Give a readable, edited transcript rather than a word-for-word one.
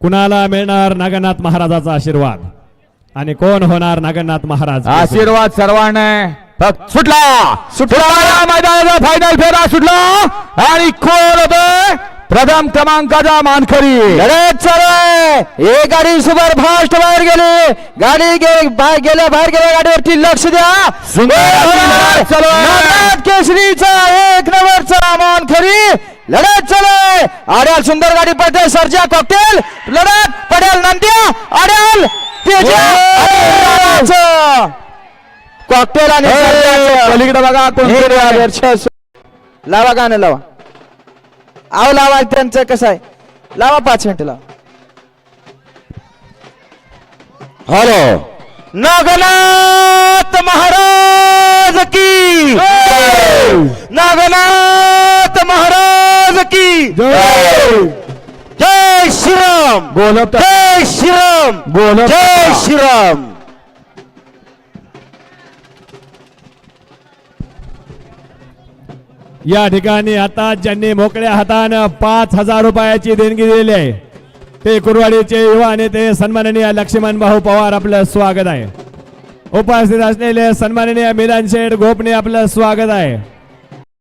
कुणाला मिळणार नागनाथ महाराजाचा आशीर्वाद आणि कोण होणार नागनाथ महाराज? आशीर्वाद सर्वांना फक्त सुटला मैदानाचा फायनल फेरा सुटला आणि कोण होतोय प्रथम क्रमांकाचा मानकरी? एक गाडी सुपर फास्ट बाहेर गेली, गाडी बाहेर गेल्या गाडीवरती लक्ष द्या. नागनाथ केसरीचा 1 नंबरचा मानकरी लढत चालू. आड्याल सुंदर गाडी पडते. सर्जा कॉकटेल लढत पडेल. नंद्या आड्याल कॉकटेल आणि पलीकडे बघा कोण. लावा गाणं लावा. आव लावा. त्यांचं कसं आहे लावा. 5 मिनिटं लावा. हॅलो नागनाथ महाराज की नागनाथ महाराज की जय श्रीराम. बोलत जय श्रीराम. बोलत जय श्रीराम. या ठिकाणी आता ज्यांनी मोकळ्या हातानं 5,000 रुपयाची देणगी दिलेली आहे ते कुरवाडीचे युवा नेते सन्माननीय लक्ष्मण भाऊ पवार, आपलं स्वागत आहे. उपस्थित असलेले सन्माननीय मिलन शेठ गोपने, आपलं स्वागत आहे.